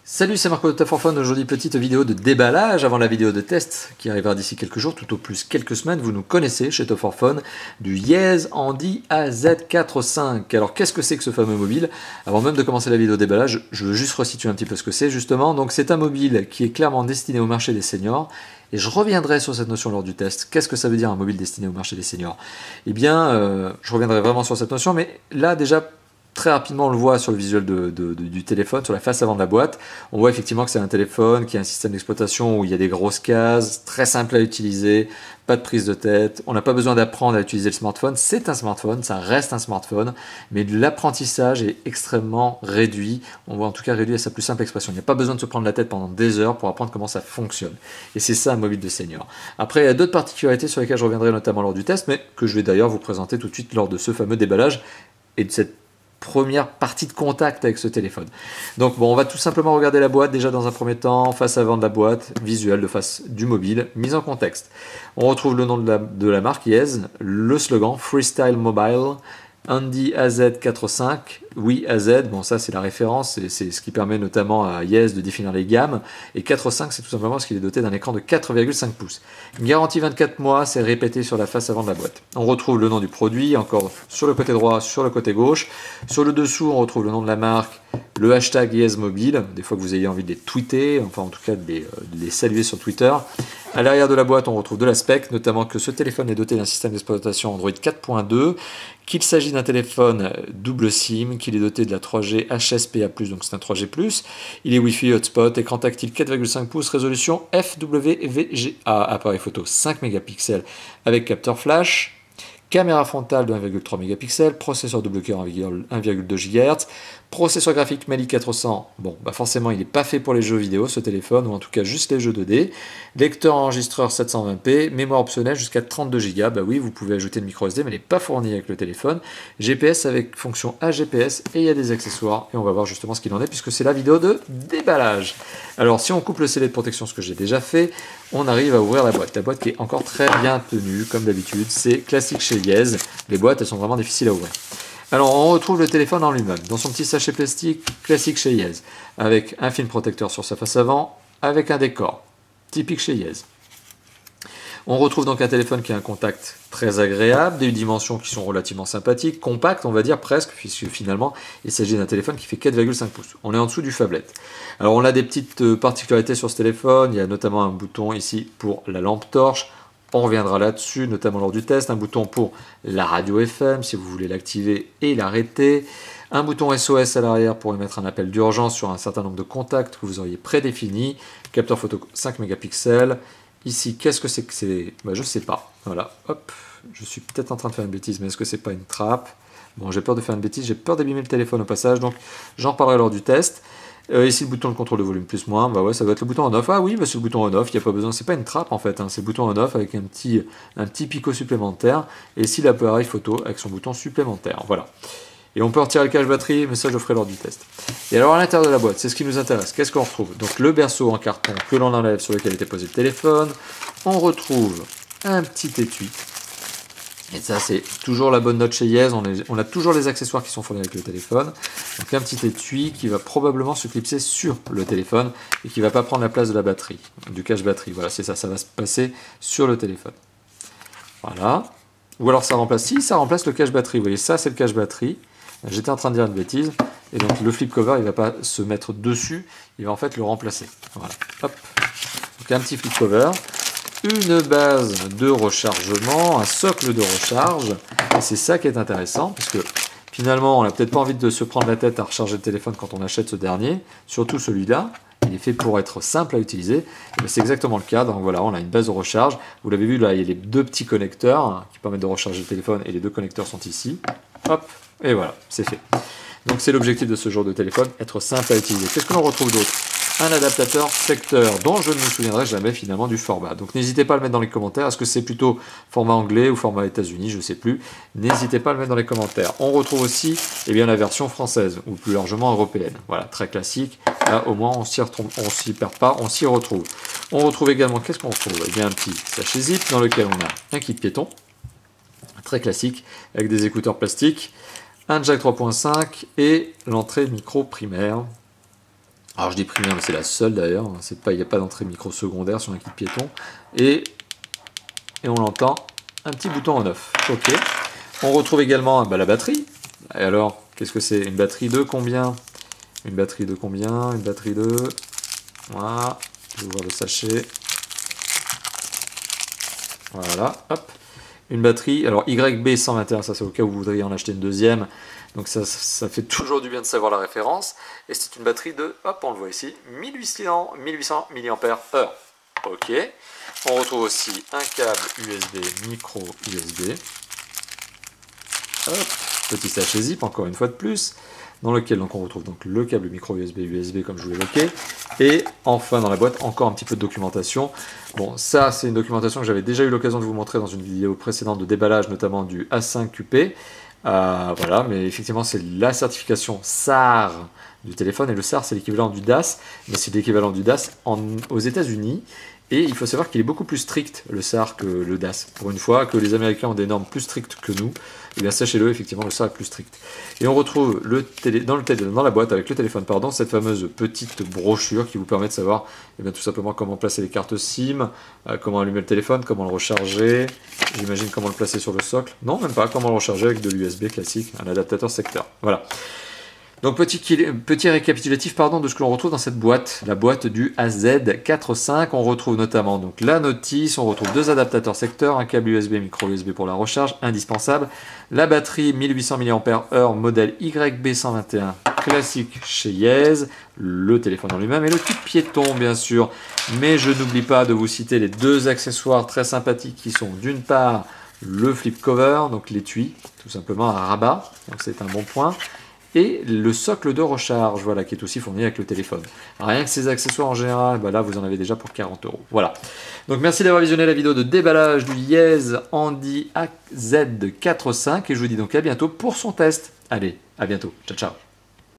Salut, c'est Marco de Top 4 Fun. Aujourd'hui, petite vidéo de déballage avant la vidéo de test qui arrivera d'ici quelques jours, tout au plus quelques semaines. Vous nous connaissez chez Top 4 Fun du Yez Handy AZ45. Alors, qu'est-ce que c'est que ce fameux mobile? Avant même de commencer la vidéo déballage, je veux juste resituer un petit peu ce que c'est justement. Donc, c'est un mobile qui est clairement destiné au marché des seniors. Et je reviendrai sur cette notion lors du test. Qu'est-ce que ça veut dire un mobile destiné au marché des seniors? Eh bien, je reviendrai vraiment sur cette notion, mais là déjà, très rapidement, on le voit sur le visuel du téléphone, sur la face avant de la boîte. On voit effectivement que c'est un téléphone qui a un système d'exploitation où il y a des grosses cases, très simple à utiliser, pas de prise de tête. On n'a pas besoin d'apprendre à utiliser le smartphone. C'est un smartphone, ça reste un smartphone, mais l'apprentissage est extrêmement réduit. On voit en tout cas réduit à sa plus simple expression. Il n'y a pas besoin de se prendre la tête pendant des heures pour apprendre comment ça fonctionne. Et c'est ça un mobile de senior. Après, il y a d'autres particularités sur lesquelles je reviendrai notamment lors du test, mais que je vais d'ailleurs vous présenter tout de suite lors de ce fameux déballage et de cette première partie de contact avec ce téléphone. Donc bon, on va tout simplement regarder la boîte déjà dans un premier temps, face avant de la boîte, visuel de face du mobile, mise en contexte. On retrouve le nom de la marque Yez, le slogan Freestyle Mobile, Handy AZ45, oui AZ, bon ça c'est la référence, c'est ce qui permet notamment à Yez de définir les gammes, et 4.5 c'est tout simplement parce qu'il est doté d'un écran de 4,5 pouces. Une garantie 24 mois, c'est répété sur la face avant de la boîte. On retrouve le nom du produit, encore sur le côté droit, sur le côté gauche. Sur le dessous, on retrouve le nom de la marque, le hashtag YezMobile, des fois que vous ayez envie de les tweeter, enfin en tout cas de les saluer sur Twitter. À l'arrière de la boîte, on retrouve de la spec, notamment que ce téléphone est doté d'un système d'exploitation Android 4.2, qu'il s'agit d'un téléphone double SIM, qu'il est doté de la 3G HSPA+, donc c'est un 3G+, il est Wi-Fi hotspot, écran tactile 4,5 pouces, résolution FWVGA, appareil photo 5 mégapixels avec capteur flash, caméra frontale de 1,3 mégapixels, processeur double cœur 1,2 GHz, processeur graphique Mali 400, bon bah forcément il n'est pas fait pour les jeux vidéo ce téléphone, ou en tout cas juste les jeux 2D, lecteur enregistreur 720p, mémoire optionnelle jusqu'à 32 Go, bah oui vous pouvez ajouter le micro SD mais il n'est pas fourni avec le téléphone, GPS avec fonction AGPS et il y a des accessoires et on va voir justement ce qu'il en est puisque c'est la vidéo de déballage. Alors si on coupe le scellé de protection, ce que j'ai déjà fait, on arrive à ouvrir la boîte qui est encore très bien tenue comme d'habitude, c'est classique chez Yez, les boîtes elles sont vraiment difficiles à ouvrir. Alors on retrouve le téléphone en lui-même, dans son petit sachet plastique classique chez Yez, avec un film protecteur sur sa face avant, avec un décor, typique chez Yez. On retrouve donc un téléphone qui a un contact très agréable, des dimensions qui sont relativement sympathiques, compactes on va dire presque, puisque finalement il s'agit d'un téléphone qui fait 4,5 pouces. On est en dessous du phablet. Alors on a des petites particularités sur ce téléphone, il y a notamment un bouton ici pour la lampe torche, on reviendra là-dessus, notamment lors du test, un bouton pour la radio FM si vous voulez l'activer et l'arrêter, un bouton SOS à l'arrière pour émettre un appel d'urgence sur un certain nombre de contacts que vous auriez prédéfinis, capteur photo 5 mégapixels. Ici, qu'est-ce que c'est? Bah, je ne sais pas. Voilà, hop, je suis peut-être en train de faire une bêtise, mais est-ce que c'est pas une trappe? Bon, j'ai peur de faire une bêtise, j'ai peur d'abîmer le téléphone au passage, donc j'en reparlerai lors du test. Ici le bouton de contrôle de volume plus moins, bah ouais, ça doit être le bouton on-off. Ah oui, bah c'est le bouton on-off, il n'y a pas besoin, c'est pas une trappe en fait, hein, c'est le bouton on-off avec un petit picot supplémentaire. Et ici l'appareil photo avec son bouton supplémentaire. Voilà. Et on peut retirer le cache batterie, mais ça je le ferai lors du test. Et alors à l'intérieur de la boîte, c'est ce qui nous intéresse. Qu'est-ce qu'on retrouve? Donc le berceau en carton que l'on enlève sur lequel était posé le téléphone. On retrouve un petit étui. Et ça c'est toujours la bonne note chez Yez, on a toujours les accessoires qui sont fournis avec le téléphone. Donc un petit étui qui va probablement se clipser sur le téléphone et qui ne va pas prendre la place de la batterie, du cache batterie. Voilà, c'est ça, ça va se passer sur le téléphone. Voilà. Ou alors ça remplace, si ça remplace le cache batterie, vous voyez ça c'est le cache batterie. J'étais en train de dire une bêtise, et donc le flip cover il ne va pas se mettre dessus, il va en fait le remplacer. Voilà, hop. Donc un petit flip cover. Une base de rechargement, un socle de recharge, et c'est ça qui est intéressant, parce que finalement on n'a peut-être pas envie de se prendre la tête à recharger le téléphone quand on achète ce dernier, surtout celui-là, il est fait pour être simple à utiliser, c'est exactement le cas, donc voilà, on a une base de recharge, vous l'avez vu là, il y a les deux petits connecteurs qui permettent de recharger le téléphone, et les deux connecteurs sont ici, hop, et voilà, c'est fait. Donc c'est l'objectif de ce genre de téléphone, être simple à utiliser. Qu'est-ce que l'on retrouve d'autre? Un adaptateur secteur dont je ne me souviendrai jamais finalement du format. Donc n'hésitez pas à le mettre dans les commentaires. Est-ce que c'est plutôt format anglais ou format États-Unis? Je ne sais plus. N'hésitez pas à le mettre dans les commentaires. On retrouve aussi la version française ou plus largement européenne. Voilà, très classique. Là au moins on s'y perd pas, on s'y retrouve. On retrouve également, qu'est-ce qu'on retrouve? Eh bien un petit sachet zip dans lequel on a un kit piéton. Très classique avec des écouteurs plastiques. Un jack 3.5 et l'entrée micro primaire Alors je dis premium, mais c'est la seule d'ailleurs, il n'y a pas d'entrée micro secondaire sur un kit piéton. Et on l'entend, un petit bouton en off. Ok. On retrouve également la batterie. Et alors, qu'est-ce que c'est? Une batterie de combien? Une batterie de combien? Une batterie de... Voilà, je vais ouvrir le sachet. Voilà, hop. Une batterie, alors YB121, ça c'est au cas où vous voudriez en acheter une deuxième. Donc ça fait toujours du bien de savoir la référence. Et c'est une batterie de, hop, on le voit ici, 1800 mAh. Ok. On retrouve aussi un câble USB, micro USB. Hop, petit sachet zip, encore une fois de plus, dans lequel donc, on retrouve donc le câble micro USB comme je vous l'évoquais. Et enfin dans la boîte, encore un petit peu de documentation. Bon, ça c'est une documentation que j'avais déjà eu l'occasion de vous montrer dans une vidéo précédente de déballage, notamment du A5QP. Voilà, mais effectivement c'est la certification SAR du téléphone, et le SAR c'est l'équivalent du DAS, mais c'est l'équivalent du DAS aux États-Unis. Et il faut savoir qu'il est beaucoup plus strict, le SAR, que le DAS. Pour une fois, que les Américains ont des normes plus strictes que nous, et bien sachez-le, effectivement, le SAR est plus strict. Et on retrouve dans la boîte, avec le téléphone, pardon, cette fameuse petite brochure qui vous permet de savoir tout simplement comment placer les cartes SIM, comment allumer le téléphone, comment le recharger, j'imagine comment le placer sur le socle. Non, même pas, comment le recharger avec de l'USB classique, un adaptateur secteur. Voilà. Donc petit récapitulatif de ce que l'on retrouve dans cette boîte, la boîte du AZ45. On retrouve notamment donc la notice, on retrouve deux adaptateurs secteurs, un câble USB, micro USB pour la recharge, indispensable, la batterie 1800 mAh modèle YB121 classique chez Yez, le téléphone en lui-même et le kit piéton bien sûr. Mais je n'oublie pas de vous citer les deux accessoires très sympathiques qui sont d'une part le flip cover, donc l'étui, tout simplement à rabat, donc c'est un bon point. Et le socle de recharge, voilà, qui est aussi fourni avec le téléphone. Rien que ces accessoires en général, là vous en avez déjà pour 40 €. Voilà. Donc merci d'avoir visionné la vidéo de déballage du Yez Handy AZ45 et je vous dis donc à bientôt pour son test. Allez, à bientôt. Ciao, ciao.